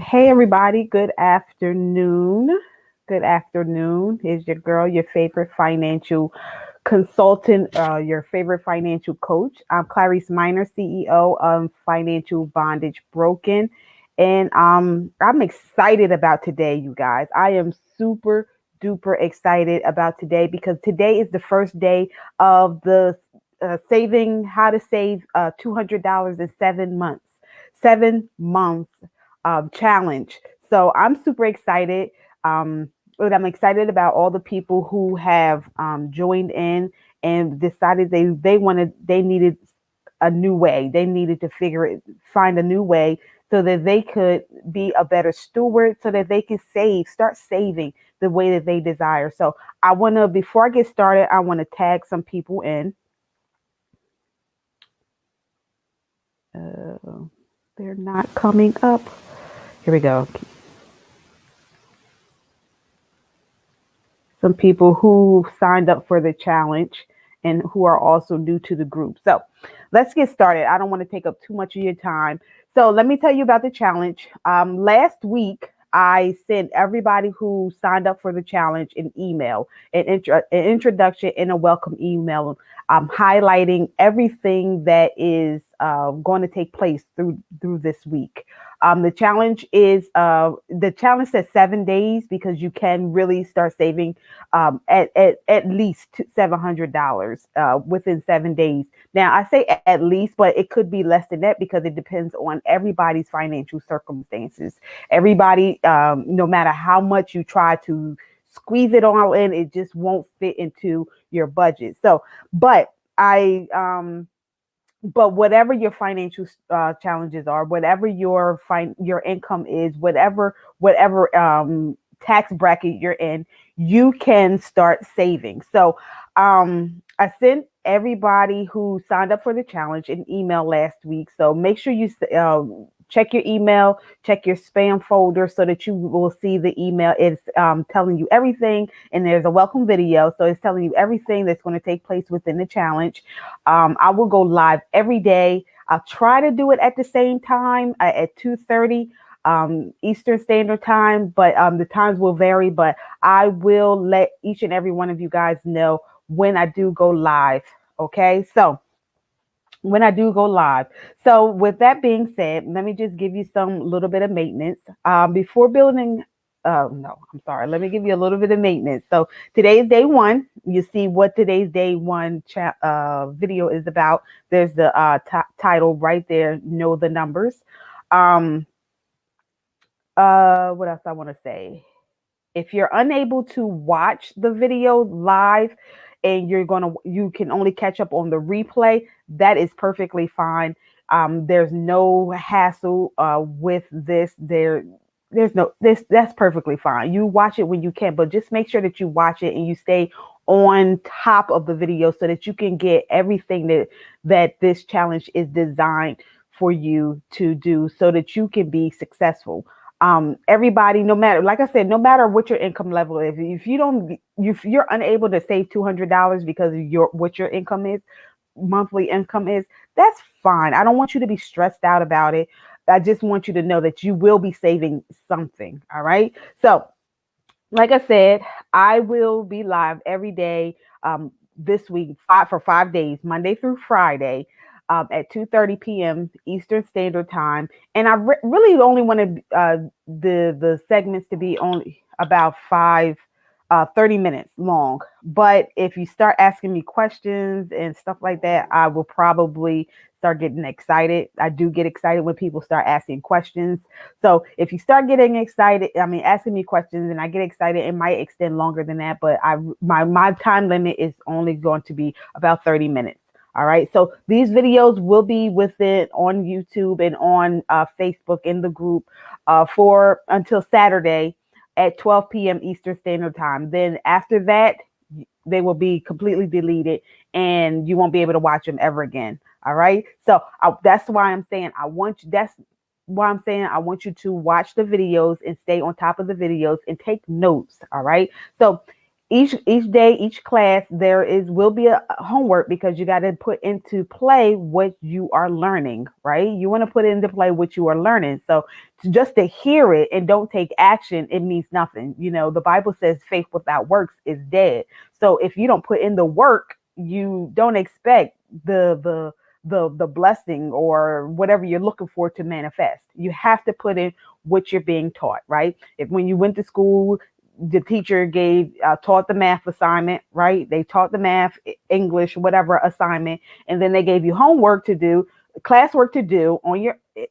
Hey everybody, good afternoon. Good afternoon. Here's your girl, your favorite financial consultant, your favorite financial coach. I'm Clarice Miner, CEO of Financial Bondage Broken. And I'm excited about today, you guys. I am super duper excited about today because today is the first day of the saving how to save $200 in 7 months. 7 months challenge. So I'm super excited. But I'm excited about all the people who have joined in and decided they needed a new way. They needed to find a new way so that they could be a better steward, so that they can start saving the way that they desire. So before I get started, I want to tag some people in. Uh, they're not coming up. Here we go. Some people who signed up for the challenge and who are also new to the group. So let's get started. I don't want to take up too much of your time. So let me tell you about the challenge. Last week, I sent everybody who signed up for the challenge an email, an introduction, and a welcome email, highlighting everything that is going to take place through this week. The challenge says 7 days because you can really start saving at least $700 within 7 days. Now, I say at least, but it could be less than that because it depends on everybody's financial circumstances. Everybody, no matter how much you try to squeeze it all in, it just won't fit into your budget. So, but I, but whatever your financial challenges are, whatever your income is, whatever tax bracket you're in, you can start saving. So I sent everybody who signed up for the challenge an email last week. So make sure you check your email, check your spam folder so that you will see the email. It's telling you everything, and there's a welcome video. So it's telling you everything that's going to take place within the challenge. I will go live every day. I'll try to do it at the same time at 2:30 Eastern Standard Time, but the times will vary. But I will let each and every one of you guys know when I do go live. Okay, so when I do go live. So with that being said, let me just give you some little bit of maintenance before building. No, I'm sorry. Let me give you a little bit of maintenance. So today is day one. You see what today's day one video is about. There's the title right there. Know the numbers. Um, what else I want to say? If you're unable to watch the video live and you can only catch up on the replay, that is perfectly fine. There's no hassle with this. There's no this That's perfectly fine. You watch it when you can, but just make sure that you watch it and you stay on top of the video so that you can get everything that this challenge is designed for you to do so that you can be successful. Everybody, no matter, like I said, no matter what your income level is, if you're unable to save $200 because of what your monthly income is, that's fine. I don't want you to be stressed out about it. I just want you to know that you will be saving something. All right. So like I said, I will be live every day this week for 5 days, Monday through Friday, at 2:30 p.m. Eastern Standard Time. And I really only wanted the segments to be only about 30 minutes long. But if you start asking me questions and stuff like that, I will probably start getting excited. I do get excited when people start asking questions. So if you start getting excited, asking me questions and I get excited, it might extend longer than that. But my time limit is only going to be about 30 minutes. All right. So these videos will be within on YouTube and on Facebook in the group for until Saturday at 12 p.m. Eastern Standard Time. Then after that, they will be completely deleted and you won't be able to watch them ever again. All right. So that's why I'm saying that's why I'm saying I want you to watch the videos and stay on top of the videos and take notes. All right. So each day, each class, will be a homework, because you got to put into play what you are learning, right? You want to put into play what you are learning. So just to hear it and don't take action, it means nothing. The Bible says faith without works is dead. So if you don't put in the work, you don't expect the blessing or whatever you're looking for to manifest. You have to put in what you're being taught, right? If when you went to school, the teacher taught the math assignment, right? They taught the math, English, whatever assignment, and then they gave you homework to do, classwork to do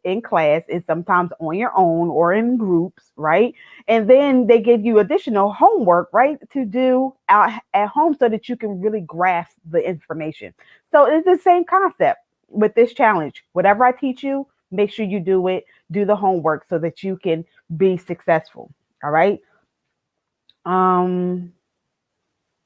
in class, and sometimes on your own or in groups, right? And then they give you additional homework, right, to do out at home so that you can really grasp the information. So it's the same concept with this challenge. Whatever I teach you, make sure you do it, do the homework so that you can be successful. All right. Um,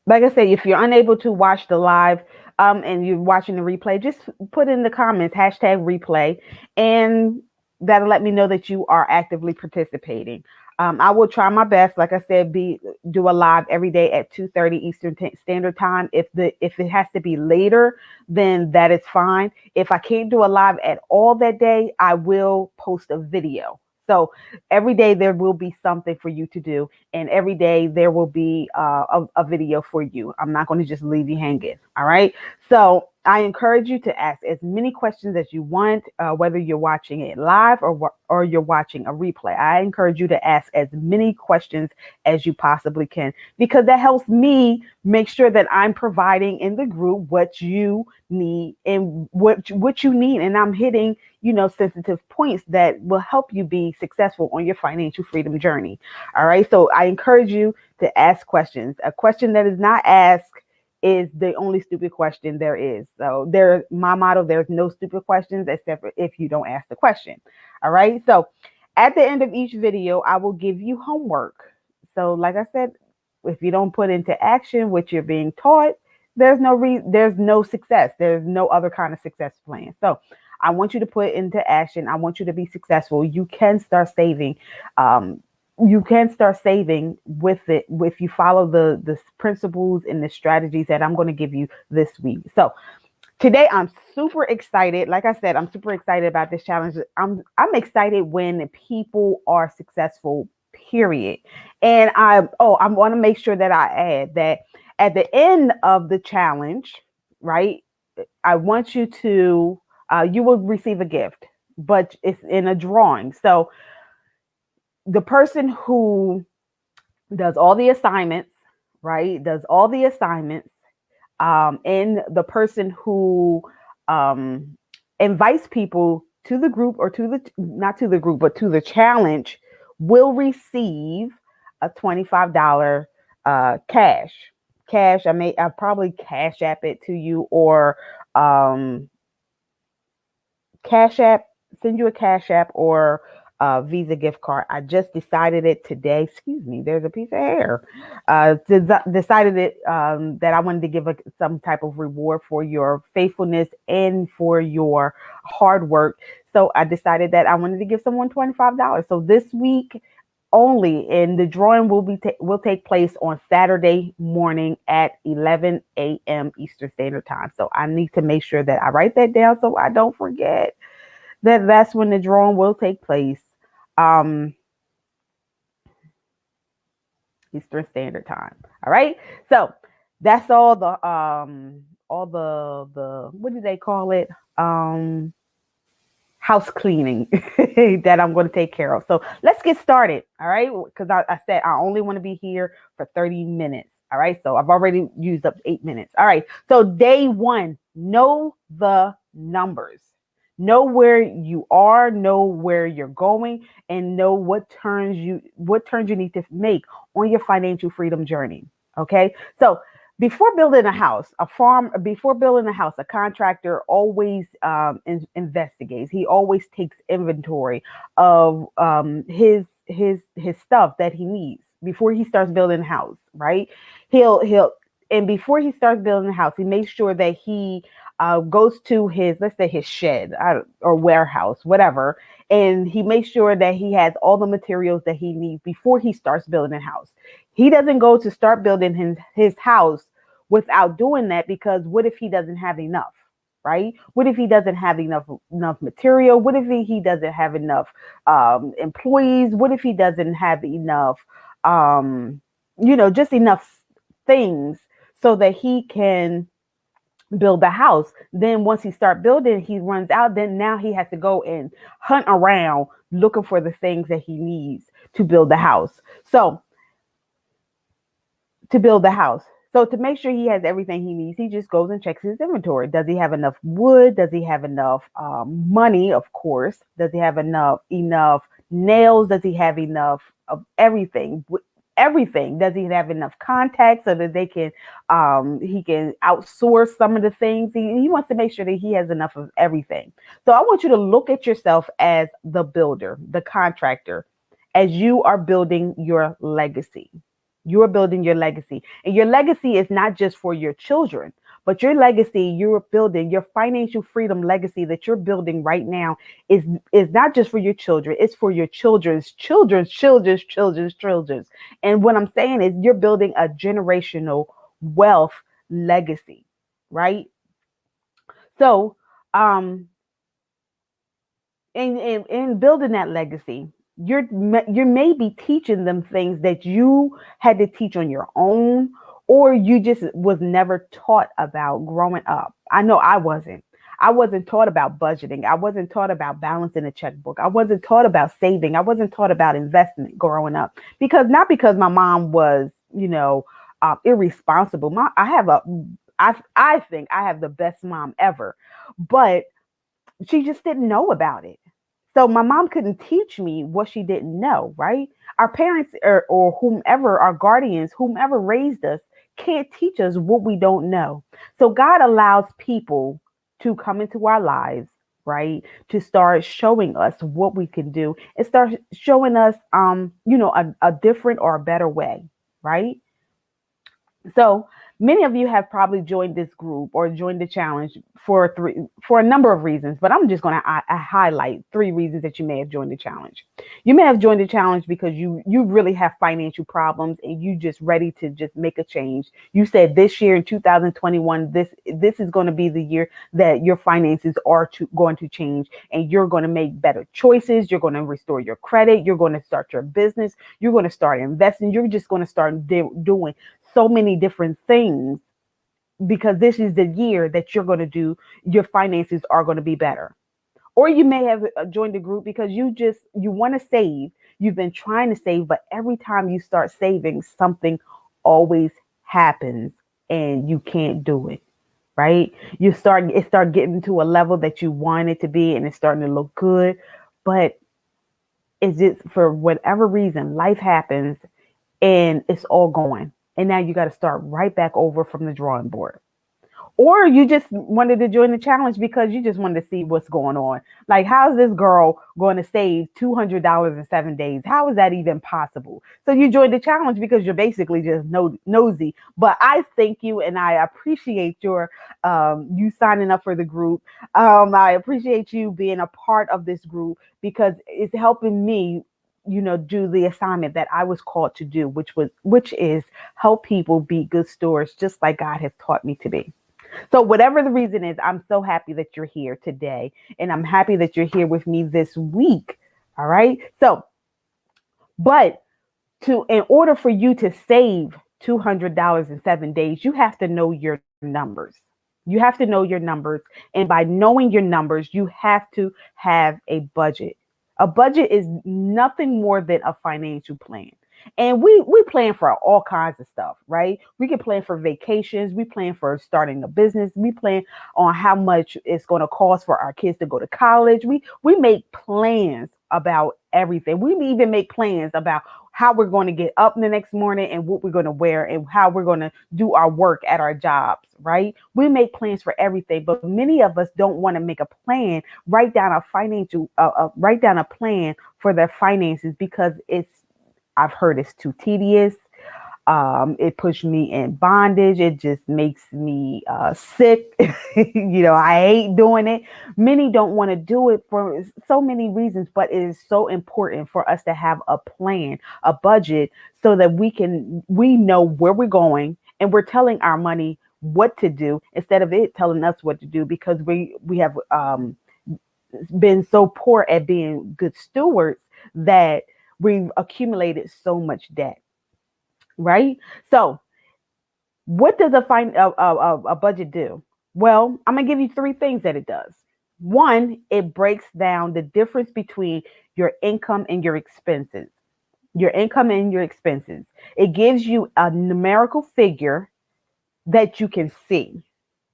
like I said, if you're unable to watch the live, and you're watching the replay, just put in the comments #replay, and that'll let me know that you are actively participating. I will try my best, like I said, do a live every day at 2:30 Eastern Standard Time. If it has to be later, then that is fine. If I can't do a live at all that day, I will post a video. So every day there will be something for you to do, and every day there will be a video for you. I'm not going to just leave you hanging. All right. So I encourage you to ask as many questions as you want, whether you're watching it live or you're watching a replay. I encourage you to ask as many questions as you possibly can, because that helps me make sure that I'm providing in the group what you need and what you need, and I'm hitting sensitive points that will help you be successful on your financial freedom journey. All right. So I encourage you to ask questions. A question that is not asked is the only stupid question there is. So my motto, there's no stupid questions except for if you don't ask the question. All right. So at the end of each video, I will give you homework. So like I said, if you don't put into action what you're being taught, there's no success. There's no other kind of success plan. So I want you to put into action. I want you to be successful. You can start saving. You can start saving with it if you follow the principles and the strategies that I'm going to give you this week. So today I'm super excited. Like I said, I'm super excited about this challenge. I'm excited when people are successful, period. And I want to make sure that I add that at the end of the challenge, right? I want you to you will receive a gift, but it's in a drawing. So the person who does all the assignments, right? Does all the assignments, and the person who invites people to the group or not to the group, but to the challenge will receive a $25 cash. I probably cash app it to you, or send you a cash app or Visa gift card. I just decided it today. Excuse me, there's a piece of hair. Decided it that I wanted to give some type of reward for your faithfulness and for your hard work. So I decided that I wanted to give someone $25. So this week only, and the drawing will take place on Saturday morning at 11 a.m. Eastern Standard Time. So I need to make sure that I write that down so I don't forget that's when the drawing will take place. Eastern Standard Time. All right. So that's all the what do they call it? House cleaning that I'm going to take care of. So let's get started. All right. Because I said I only want to be here for 30 minutes. All right. So I've already used up 8 minutes. All right. So day 1, know the numbers. Know where you are, know where you're going, and know what turns you need to make on your financial freedom journey. Okay. So before building a house, a contractor always investigates. He always takes inventory of his stuff that he needs before he starts building a house. Right? And before he starts building a house, he makes sure that he goes to let's say his shed or warehouse, whatever, and he makes sure that he has all the materials that he needs before he starts building a house. He doesn't go to start building his house without doing that, because what if he doesn't have enough? Right? What if he doesn't have enough material? What if he doesn't have enough employees? What if he doesn't have enough, um, just enough things so that he can build the house? Then once he start building, he runs out. Then now he has to go and hunt around looking for the things that he needs to build the house. So to build the house. So to make sure he has everything he needs, he just goes and checks his inventory. Does he have enough wood? Does he have enough money? Of course. Does he have enough nails? Does he have enough of everything? Everything. Does he have enough contacts so that he can outsource some of the things? He wants to make sure that he has enough of everything. So I want you to look at yourself as the builder, the contractor, as you are building your legacy. You are building your legacy. And your legacy is not just for your children, but your legacy, you're building your financial freedom legacy that you're building right now is not just for your children, it's for your children's. And what I'm saying is you're building a generational wealth legacy, right? So, in building that legacy, you may be teaching them things that you had to teach on your own, or you just was never taught about growing up. I know I wasn't taught about budgeting. I wasn't taught about balancing a checkbook. I wasn't taught about saving. I wasn't taught about investment growing up, because not because my mom was, irresponsible. I think I have the best mom ever, but she just didn't know about it. So my mom couldn't teach me what she didn't know, right? Our parents, or whomever, our guardians, whomever raised us, can't teach us what we don't know. So God allows people to come into our lives, right? To start showing us what we can do and start showing us, a different or a better way, right? So many of you have probably joined this group or joined the challenge for a number of reasons, but I'm just going to highlight 3 reasons that you may have joined the challenge. You may have joined the challenge because you really have financial problems and you just ready to just make a change. You said this year in 2021, this is going to be the year that your finances are going to change, and you're going to make better choices. You're going to restore your credit. You're going to start your business. You're going to start investing. You're just going to start doing so many different things, because this is the year that you're going to do, your finances are going to be better. Or you may have joined the group because you want to save. You've been trying to save, but every time you start saving, something always happens and you can't do it, right? It start getting to a level that you want it to be, and it's starting to look good, but it's just for whatever reason, life happens and it's all gone. And now you got to start right back over from the drawing board. Or you just wanted to join the challenge because you just wanted to see what's going on. Like, how's this girl going to save $200 in 7 days? How is that even possible? So you joined the challenge because you're basically just nosy. But I thank you, and I appreciate you signing up for the group. I appreciate you being a part of this group, because it's helping me, do the assignment that I was called to do, which is help people be good stewards, just like God has taught me to be. So whatever the reason is, I'm so happy that you're here today, and I'm happy that you're here with me this week. All right. So, but in order for you to save $200 in 7 days, you have to know your numbers. You have to know your numbers. And by knowing your numbers, you have to have a budget. A budget is nothing more than a financial plan. And we plan for all kinds of stuff, right? We can plan for vacations. We plan for starting a business. We plan on how much it's going to cost for our kids to go to college. We make plans about everything. We even make plans about how we're going to get up in the next morning and what we're going to wear and how we're going to do our work at our jobs, right? We make plans for everything, but many of us don't want to make a plan, write down a plan for their finances, because I've heard it's too tedious. It puts me in bondage. It just makes me sick. I hate doing it. Many don't want to do it for so many reasons, but it is so important for us to have a plan, a budget, so that we know where we're going and we're telling our money what to do instead of it telling us what to do, because we have been so poor at being good stewards that we've accumulated so much debt, right? So what does a budget do? Well, I'm gonna give you three things that it does. One, it breaks down the difference between your income and your expenses. Your income and your expenses. It gives you a numerical figure that you can see,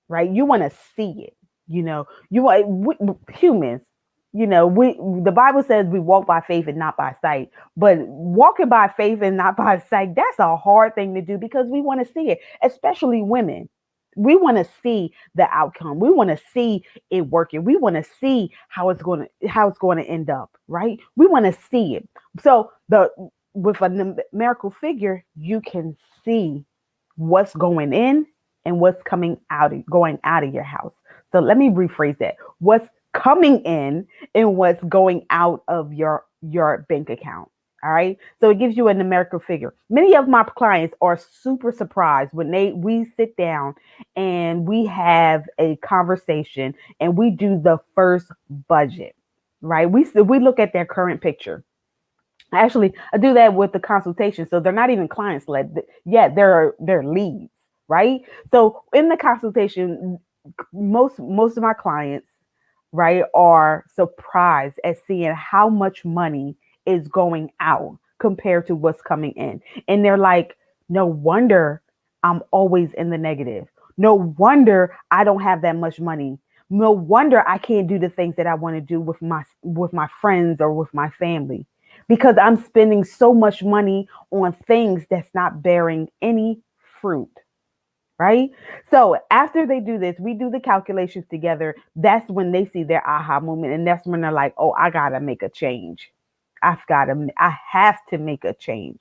right? You want to see it. You want humans. We the Bible says we walk by faith and not by sight. But walking by faith and not by sight, that's a hard thing to do because we want to see it, especially women. We want to see the outcome. We want to see it working. We want to see how it's going to end up, right? We want to see it. So the with a numerical figure, you can see what's going in and what's going out of your house. So let me rephrase that. What's coming in and what's going out of your bank account. All right. So it gives you a numerical figure. Many of my clients are super surprised when we sit down and we have a conversation and we do the first budget, right? We look at their current picture. Actually, I do that with the consultation. So they're not even clients led. Yeah, they're leads, right? So in the consultation, most of my clients, right, are surprised at seeing how much money is going out compared to what's coming in. And they're like, no wonder I'm always in the negative. No wonder I don't have that much money. No wonder I can't do the things that I want to do with my friends or with my family because I'm spending so much money on things that's not bearing any fruit, right? So after they do this, we do the calculations together. That's when they see their aha moment. And that's when they're like, oh, I got to make a change. I have to make a change.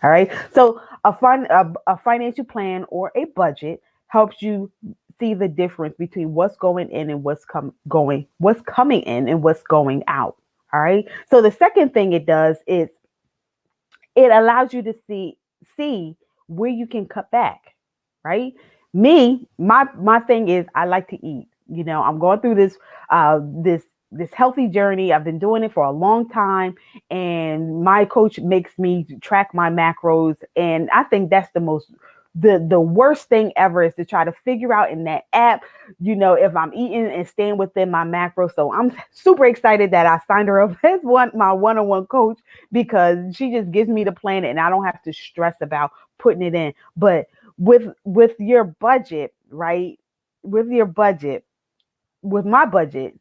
All right. So a financial plan or a budget helps you see the difference between what's going in and what's coming in and what's going out. All right. So the second thing it does is it allows you to see where you can cut back, right? My thing is I like to eat. I'm going through this healthy journey. I've been doing it for a long time, and my coach makes me track my macros, and I think that's the worst thing ever is to try to figure out in that app, if I'm eating and staying within my macro. So I'm super excited that I signed her up as my one-on-one coach because she just gives me the plan and I don't have to stress about putting it in. But with your budget, right? With your budget, with my budget,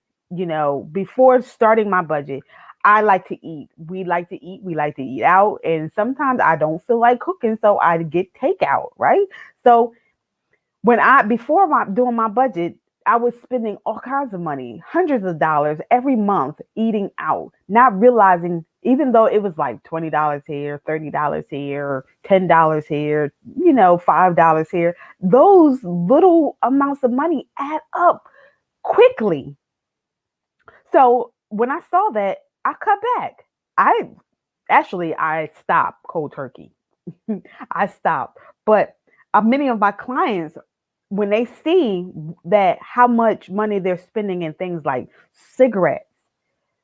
before starting my budget, I like to eat. We like to eat. We like to eat out. And sometimes I don't feel like cooking, so I get takeout, right? So before doing my budget, I was spending all kinds of money, hundreds of dollars every month eating out, not realizing, even though it was like $20 here, $30 here, $10 here, $5 here, those little amounts of money add up quickly. So when I saw that, I cut back. I stopped cold turkey. I stopped. But many of my clients, when they see that how much money they're spending in things like cigarettes,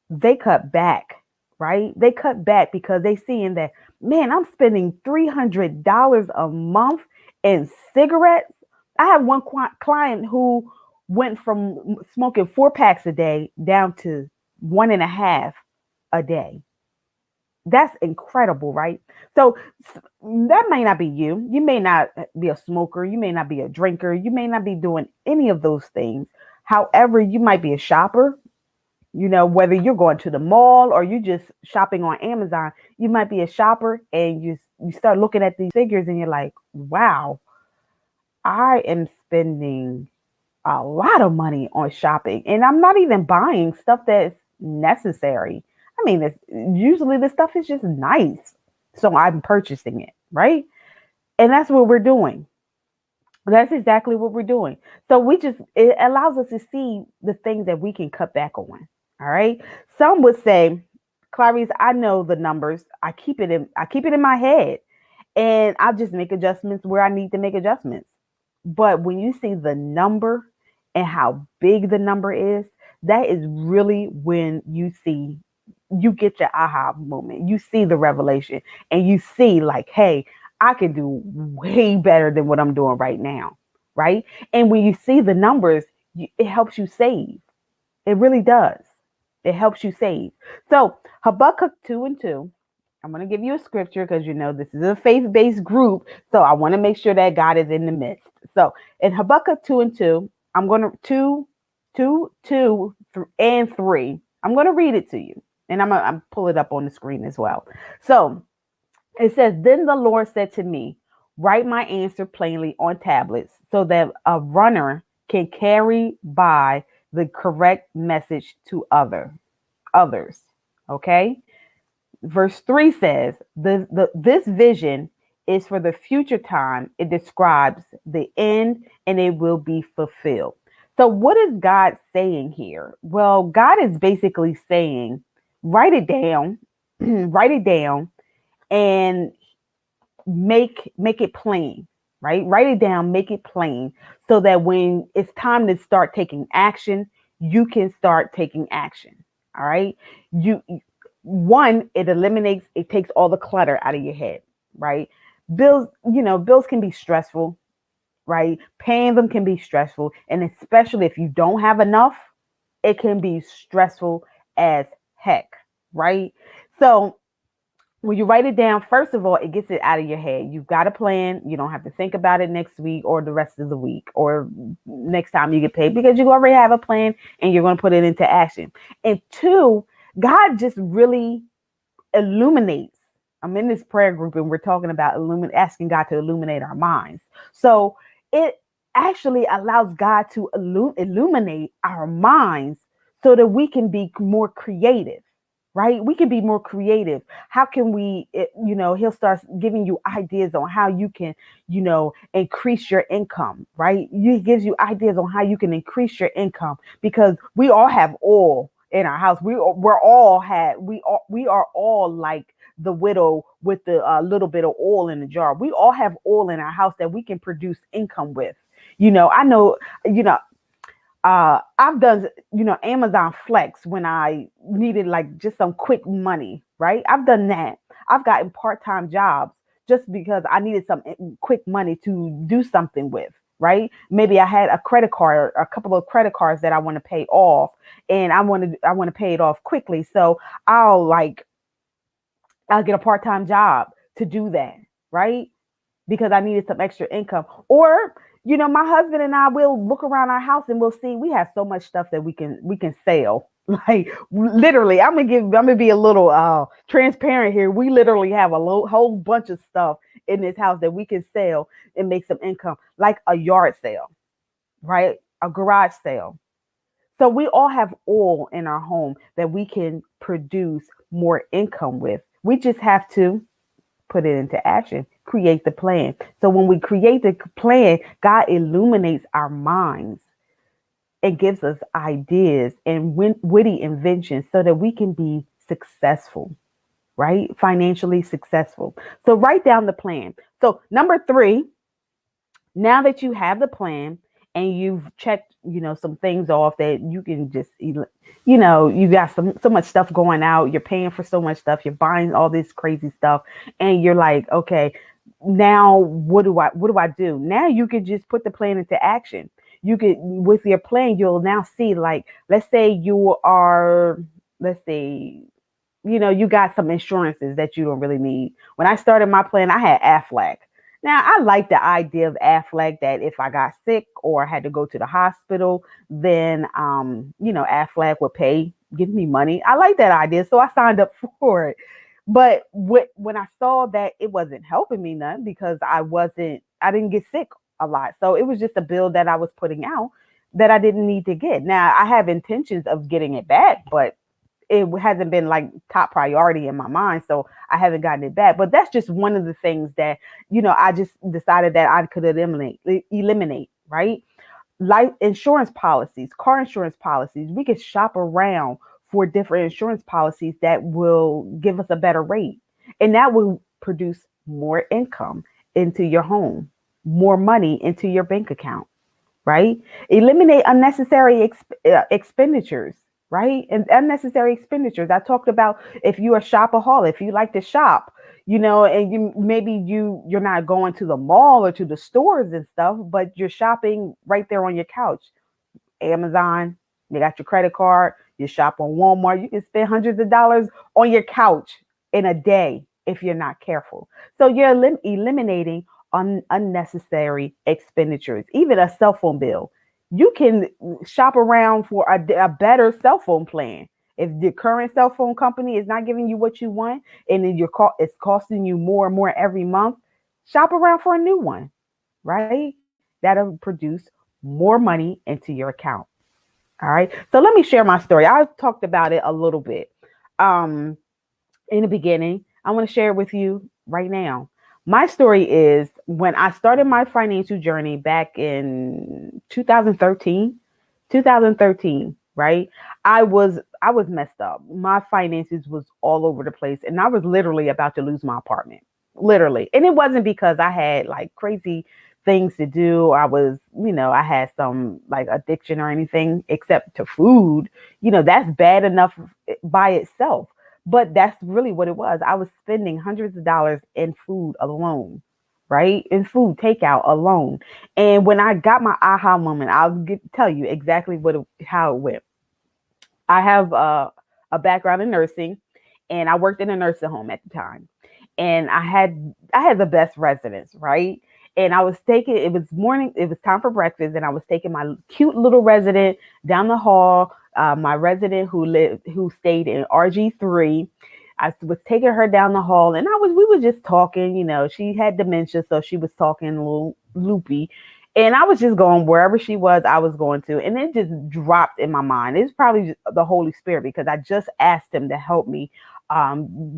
they cut back, right? They cut back because they seeing that, man, I'm spending $300 a month in cigarettes. I have one client who went from smoking 4 packs a day down to one and a half a day. That's incredible, right? So that may not be you. You may not be a smoker. You may not be a drinker. You may not be doing any of those things. However, you might be a shopper. Whether you're going to the mall or you're just shopping on Amazon, you might be a shopper and you start looking at these figures and you're like, wow, I am spending a lot of money on shopping and I'm not even buying stuff that's necessary. I mean, usually the stuff is just nice. So I'm purchasing it, right? And that's what we're doing. That's exactly what we're doing. So it allows us to see the things that we can cut back on. All right. Some would say, Clarice, I know the numbers. I keep it in my head, and I'll just make adjustments where I need to make adjustments. But when you see the number and how big the number is, that is really when you get your aha moment. You see the revelation and you see, like, hey, I can do way better than what I'm doing right now. Right. And when you see the numbers, it helps you save. It really does. It helps you save. So Habakkuk 2 and 2. I'm going to give you a scripture because this is a faith based group. So I want to make sure that God is in the midst. So in Habakkuk 2 and 2, I'm going to 2 and 3. I'm going to read it to you, and I'm pull it up on the screen as well. So it says, Then the Lord said to me, Write my answer plainly on tablets so that a runner can carry by the correct message to others. Okay. Verse 3 says, This vision is for the future time. It describes the end and it will be fulfilled. So, what is God saying here? Well, God is basically saying, write it down, write it down, and make it plain, right? Write it down, make it plain, so that when it's time to start taking action, you can start taking action. All right. You One, it takes all the clutter out of your head, right? Bills can be stressful, right? Paying them can be stressful. And especially if you don't have enough, it can be stressful as heck, right? So when you write it down, first of all, it gets it out of your head. You've got a plan. You don't have to think about it next week or the rest of the week or next time you get paid, because you already have a plan and you're going to put it into action. And two, God just really illuminates. I'm in this prayer group and we're talking about asking God to illuminate our minds. So it actually allows God to illuminate our minds so that we can be more creative, right? We can be more creative. How can he'll start giving you ideas on how you can, increase your income, right? He gives you ideas on how you can increase your income, because we all have oil in our house. We are all like the widow with the little bit of oil in the jar. We all have oil in our house that we can produce income with. I know, I've done, Amazon Flex when I needed like just some quick money, right? I've done that. I've gotten part-time jobs just because I needed some quick money to do something with, right? Maybe I had a credit card, a couple of credit cards that I want to pay off, and I want to pay it off quickly. So I'll like I'll get a part-time job to do that, right? Because I needed some extra income. Or, my husband and I will look around our house and we'll see we have so much stuff that we can sell. Like literally, I'm gonna be a little transparent here. We literally have a whole bunch of stuff in this house that we can sell and make some income, like a yard sale, right? A garage sale. So we all have oil in our home that we can produce more income with. We just have to put it into action, create the plan. So when we create the plan, God illuminates our minds and gives us ideas and witty inventions so that we can be successful, right? Financially successful. So write down the plan. So number 3, now that you have the plan and you've checked, some things off that you can just, you got so much stuff going out, you're paying for so much stuff, you're buying all this crazy stuff, and you're like, okay, now what do I do? Now you can just put the plan into action. You could, with your plan, you'll now see, like, let's say, you got some insurances that you don't really need. When I started my plan, I had Aflac. Now, I like the idea of Aflac, that if I got sick or had to go to the hospital, then, Aflac would give me money. I like that idea. So I signed up for it. But when I saw that it wasn't helping me none, because I didn't get sick a lot. So it was just a bill that I was putting out that I didn't need to get. Now, I have intentions of getting it back, but it hasn't been like top priority in my mind, so I haven't gotten it back. But that's just one of the things that, I just decided that I could eliminate, right? Life insurance policies, car insurance policies. We could shop around for different insurance policies that will give us a better rate. And that will produce more income into your home, more money into your bank account, right? Eliminate unnecessary expenditures, right? And unnecessary expenditures. I talked about, if you're a shopaholic, if you like to shop, and you're not going to the mall or to the stores and stuff, but you're shopping right there on your couch. Amazon, you got your credit card, you shop on Walmart, you can spend hundreds of dollars on your couch in a day if you're not careful. So you're eliminating unnecessary expenditures, even a cell phone bill. You can shop around for a better cell phone plan. If the current cell phone company is not giving you what you want, and then it's costing you more and more every month, shop around for a new one, right? That'll produce more money into your account. All right. So let me share my story. I talked about it a little bit um, in the beginning. I want to share it with you right now. My story is when I started my financial journey back in 2013, 2013, right? I was messed up. My finances was all over the place, and I was literally about to lose my apartment. Literally. And it wasn't because I had like crazy things to do. I had some like addiction or anything except to food. That's bad enough by itself. But that's really what it was. I was spending hundreds of dollars in food alone, right? In food takeout alone. And when I got my aha moment, tell you exactly how it went. I have a background in nursing, and I worked in a nursing home at the time. And I had the best residents, right? And it was morning, it was time for breakfast, and I was taking my cute little resident down the hall, my resident who stayed in RG3. I was taking her down the hall, and we were just talking. She had dementia, so she was talking a little loopy. And I was just going wherever she was, I was going to. And it just dropped in my mind. It's probably just the Holy Spirit, because I just asked him to help me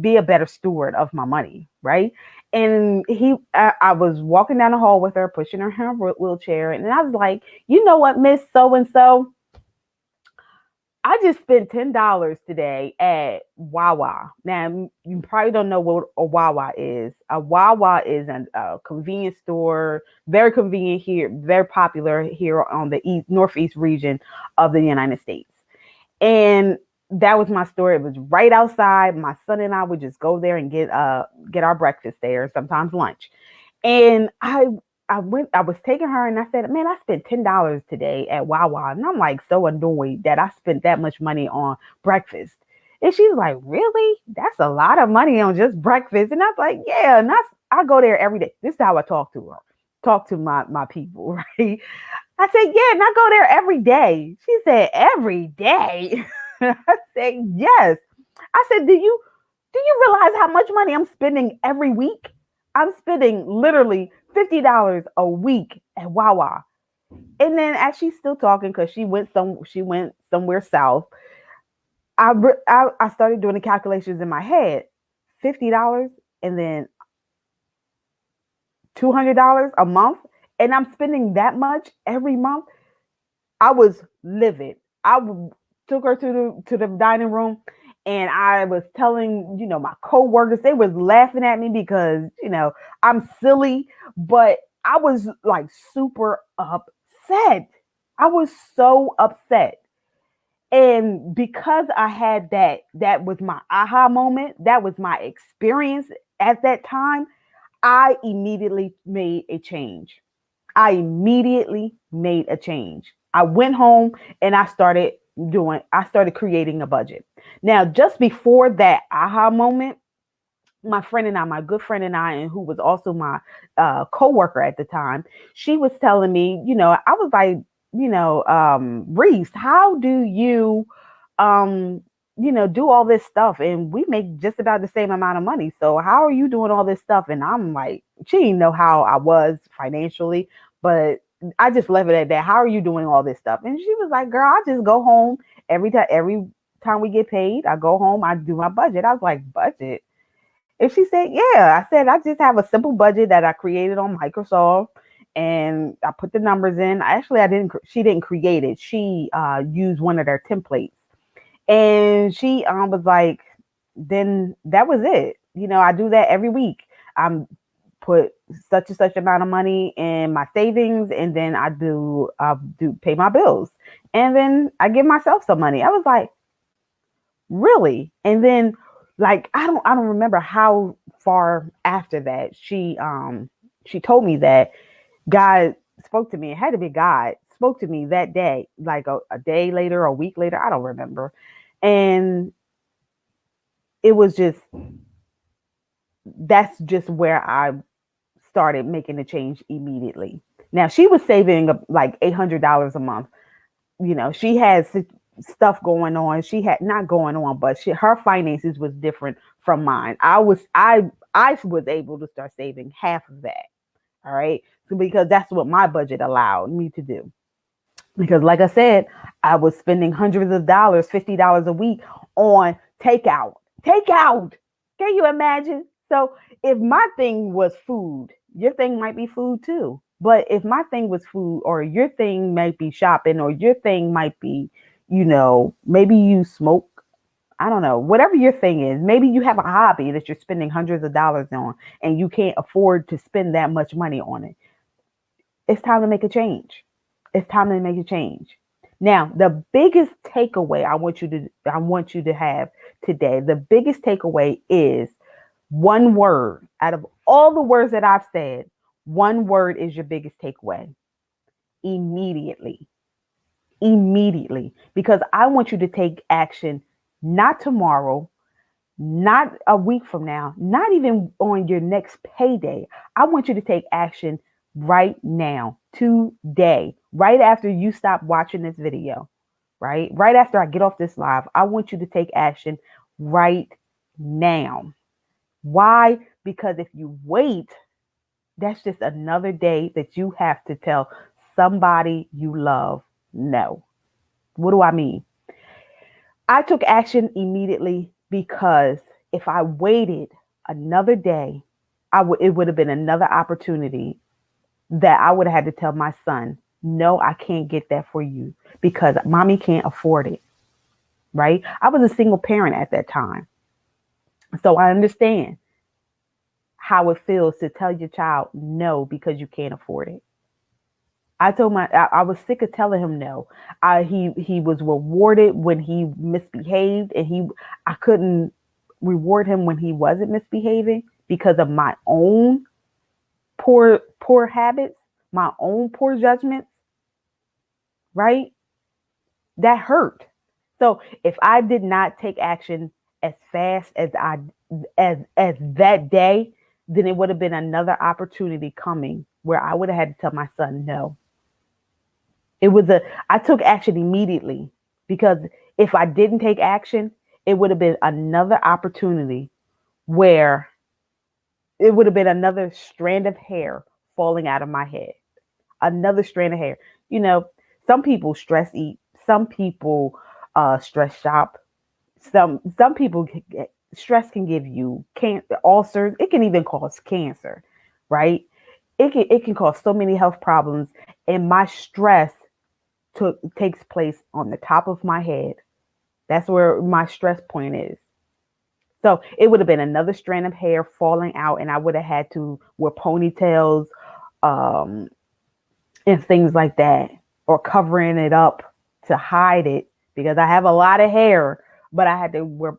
be a better steward of my money, right? And I was walking down the hall with her, pushing her in her wheelchair. And I was like, you know what, Miss So and so? I just spent $10 today at Wawa. Now, you probably don't know what a Wawa is. A Wawa is a convenience store, very convenient here, very popular here on the northeast region of the United States. And that was my story. It was right outside. My son and I would just go there and get our breakfast there, sometimes lunch. And I was taking her, and I said, man, I spent $10 today at Wawa. And I'm like so annoyed that I spent that much money on breakfast. And she's like, really? That's a lot of money on just breakfast. And I was like, yeah, and I go there every day. This is how I talk to her, talk to my people, right? I said, yeah, and I go there every day. She said, every day? I said, yes. I said, do you realize how much money I'm spending every week? I'm spending literally $50 a week at Wawa. And then as she's still talking, because she went somewhere south, I started doing the calculations in my head. $50 and then $200 a month, and I'm spending that much every month. I was livid. Took her to the dining room, and I was telling my coworkers. They was laughing at me because I'm silly, but I was like super upset. I was so upset. And because I had that was my aha moment, that was my experience at that time, I immediately made a change. I immediately made a change. I went home and I started creating a budget. Now, just before that aha moment, my good friend and I, and who was also my coworker at the time, she was telling me, I was like, Reese, how do you, um, do all this stuff? And we make just about the same amount of money. So how are you doing all this stuff? And I'm like, she didn't know how I was financially, but I just left it at that. How are you doing all this stuff? And she was like, girl, I just go home every time we get paid, I go home, I do my budget. I was like, budget? And she said, yeah. I said, I just have a simple budget that I created on Microsoft and I put the numbers in. Actually, she didn't create it. She used one of their templates. And she was like, then that was it. I do that every week. I'm put such and such amount of money in my savings, and then I do pay my bills, and then I give myself some money. I was like, really? And then, like, I don't remember how far after that she told me that God spoke to me. It had to be God spoke to me that day, like a day later, a week later, I don't remember. And it was just that's just where I started making the change immediately. Now she was saving like $800 a month. She had stuff going on. She had not going on, but her finances was different from mine. I was able to start saving half of that. All right, so because that's what my budget allowed me to do. Because, like I said, I was spending hundreds of dollars, $50 a week on takeout. Takeout. Can you imagine? So, if my thing was food, your thing might be food too. But if my thing was food, or your thing might be shopping, or your thing might be, maybe you smoke. I don't know, whatever your thing is. Maybe you have a hobby that you're spending hundreds of dollars on and you can't afford to spend that much money on it. It's time to make a change. It's time to make a change. Now, the biggest takeaway I want you to have today, the biggest takeaway is one word. Out of all the words that I've said, one word is your biggest takeaway. Immediately. Immediately. Because I want you to take action, not tomorrow, not a week from now, not even on your next payday. I want you to take action right now, today, right after you stop watching this video, right? Right after I get off this live, I want you to take action right now. Why? Because if you wait, that's just another day that you have to tell somebody you love no. What do I mean? I took action immediately because if I waited another day, it would have been another opportunity that I would have had to tell my son, no, I can't get that for you because mommy can't afford it. Right? I was a single parent at that time. So I understand how it feels to tell your child no because you can't afford it. I was sick of telling him no. He was rewarded when he misbehaved, and I couldn't reward him when he wasn't misbehaving because of my own poor habits, my own poor judgments, right? That hurt. So if I did not take action as fast as that day, then it would have been another opportunity coming where I would have had to tell my son no. I took action immediately because if I didn't take action, it would have been another opportunity where it would have been another strand of hair falling out of my head. Another strand of hair. You know, some people stress eat, some people stress shop, some people stress can give you cancer, ulcers. It can even cause cancer, right? It can cause so many health problems, and my stress takes place on the top of my head. That's where my stress point is. So it would have been another strand of hair falling out, and I would have had to wear ponytails, um, and things like that, or covering it up to hide it because I have a lot of hair, but I had to wear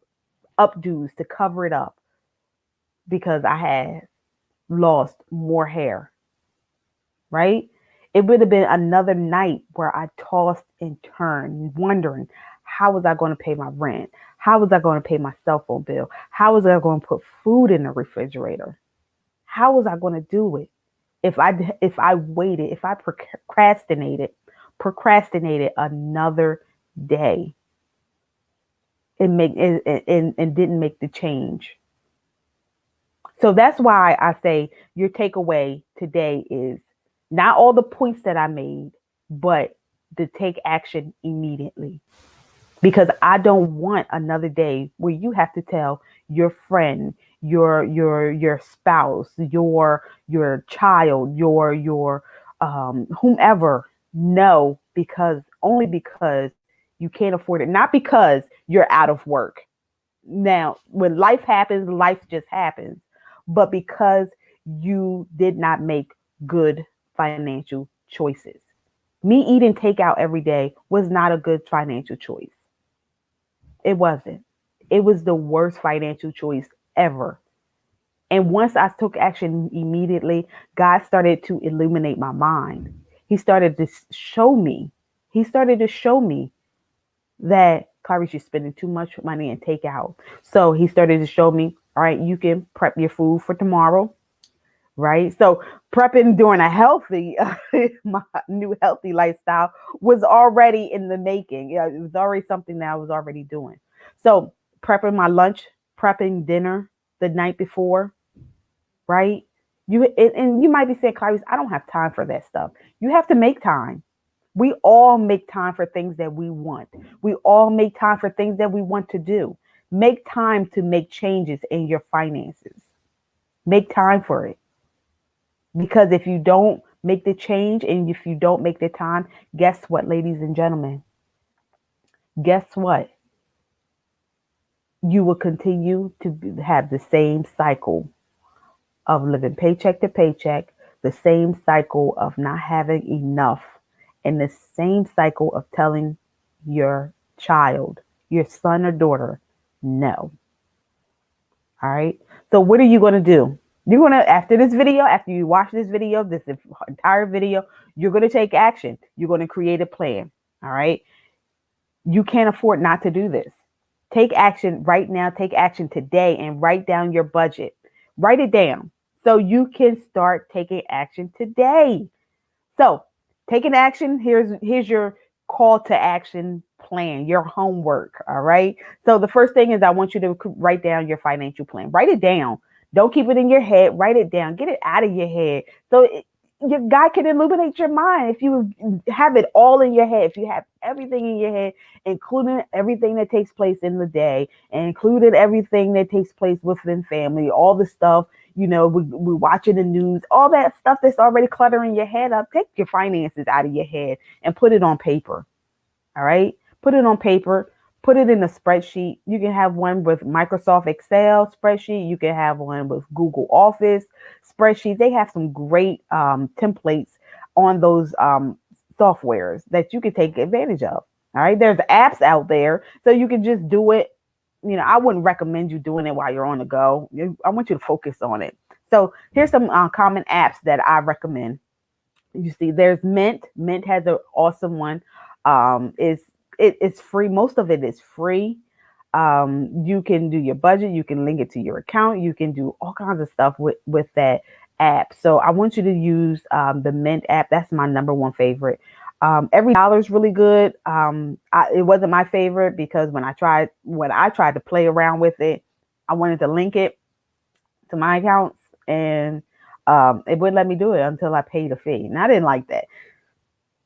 updos to cover it up because I had lost more hair, right? It would have been another night where I tossed and turned, wondering how was I going to pay my rent? How was I going to pay my cell phone bill? How was I going to put food in the refrigerator? How was I going to do it? If I waited, if I procrastinated another day and didn't make the change. So that's why I say your takeaway today is not all the points that I made, but to take action immediately. because I don't want another day where you have to tell your friend, your spouse, your child, your whomever no, because only because you can't afford it, not because you're out of work. Now, when life happens, life just happens, but because you did not make good financial choices. Me eating takeout every day was not a good financial choice. It wasn't. It was the worst financial choice ever. And once I took action immediately, God started to illuminate my mind. He started to show me. He started to show me that Clarice, you're spending too much money in takeout. So he started to show me, all right, you can prep your food for tomorrow, right? So prepping during a healthy, my new healthy lifestyle was already in the making. Yeah, it was already something that I was already doing. So prepping my lunch, prepping dinner the night before, right? And you might be saying, Clarice, I don't have time for that stuff. You have to make time. We all make time for things that we want. We all make time for things that we want to do. Make time to make changes in your finances. Make time for it. Because if you don't make the change and if you don't make the time, guess what, ladies and gentlemen? Guess what? You will continue to have the same cycle of living paycheck to paycheck, the same cycle of not having enough, and the same cycle of telling your child, your son or daughter, no. All right. So, what are you going to do? You're going to, after this video, after you watch this video, this entire video, you're going to take action. You're going to create a plan. All right. You can't afford not to do this. Take action right now. Take action today and write down your budget. Write it down so you can start taking action today. So, taking action, here's your call to action plan, your homework, all right? So, the first thing is I want you to write down your financial plan. Write it down. Don't keep it in your head. Write it down. Get it out of your head. So, your God can illuminate your mind if you have it all in your head. If you have everything in your head, including everything that takes place in the day, and including everything that takes place within family, all the stuff, we're watching the news, all that stuff that's already cluttering your head up. Take your finances out of your head and put it on paper. All right. Put it on paper. Put it in a spreadsheet. You can have one with Microsoft Excel spreadsheet. You can have one with Google Office spreadsheet. They have some great templates on those softwares that you can take advantage of. All right. There's apps out there, so you can just do it. I wouldn't recommend you doing it while you're on the go. I want you to focus on it. So here's some common apps that I recommend. You see, there's Mint. Mint has an awesome one. It's free. Most of it is free. You can do your budget. You can link it to your account. You can do all kinds of stuff with that app. So I want you to use the Mint app. That's my number one favorite. Every dollar is really good. It wasn't my favorite because when I tried to play around with it, I wanted to link it to my accounts, and it wouldn't let me do it until I paid a fee. And I didn't like that.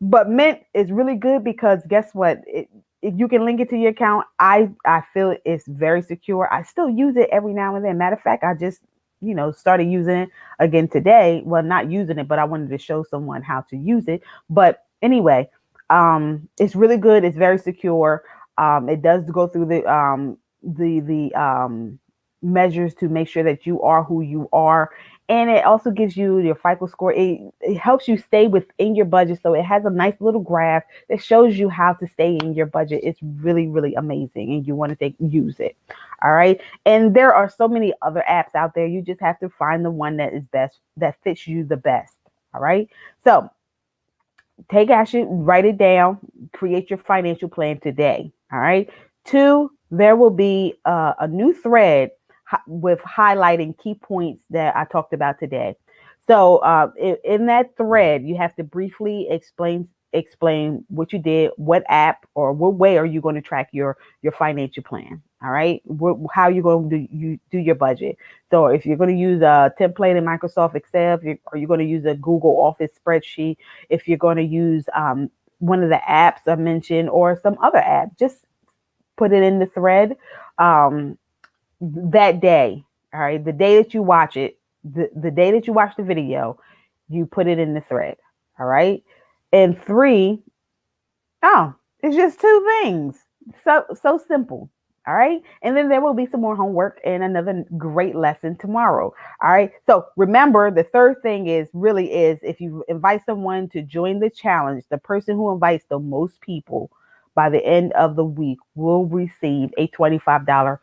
But Mint is really good because guess what? If you can link it to your account, I feel it's very secure. I still use it every now and then. Matter of fact, I just started using it again today. Well, not using it, but I wanted to show someone how to use it. But anyway, it's really good. It's very secure. It does go through the measures to make sure that you are who you are. And it also gives you your FICO score. It helps you stay within your budget. So it has a nice little graph that shows you how to stay in your budget. It's really, really amazing. And you want to use it. All right. And there are so many other apps out there. You just have to find the one that is best, that fits you the best. All right. So take action, write it down, create your financial plan today. All right. 2, there will be a new thread with highlighting key points that I talked about today. So in that thread, you have to briefly explain what you did, what app or what way are you going to track your financial plan. All right. How are you going to do your budget? So if you're going to use a template in Microsoft Excel, are you going to use a Google Office spreadsheet? If you're going to use one of the apps I mentioned or some other app, just put it in the thread that day. All right. The day that you watch it, the day that you watch the video, you put it in the thread. All right. And three, oh, it's just two things. So simple. All right. And then there will be some more homework and another great lesson tomorrow. All right. So remember, the third thing is if you invite someone to join the challenge, the person who invites the most people by the end of the week will receive a $25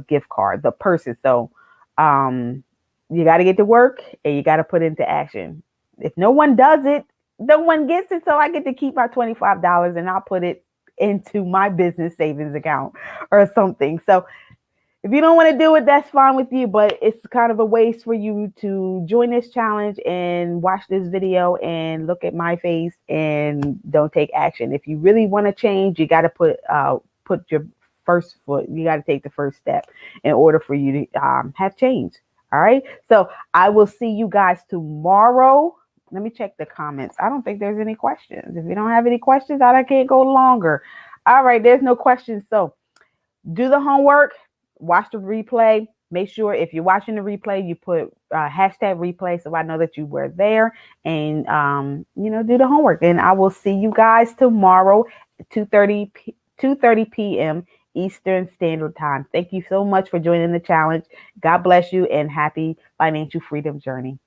gift card. The person. So um, you got to get to work and you got to put into action. If no one does it, no one gets it. So I get to keep my $25 and I'll put it into my business savings account or something. So if you don't want to do it, that's fine with you, but it's kind of a waste for you to join this challenge and watch this video and look at my face and don't take action. If you really want to change, you got to put your first foot. You got to take the first step in order for you to have change. All right. So I will see you guys tomorrow. Let me check the comments. I don't think there's any questions. If you don't have any questions, I can't go longer. All right. There's no questions. So do the homework, watch the replay. Make sure if you're watching the replay, you put hashtag replay so I know that you were there, and do the homework. And I will see you guys tomorrow, 2:30 p.m. Eastern Standard Time. Thank you so much for joining the challenge. God bless you and happy financial freedom journey.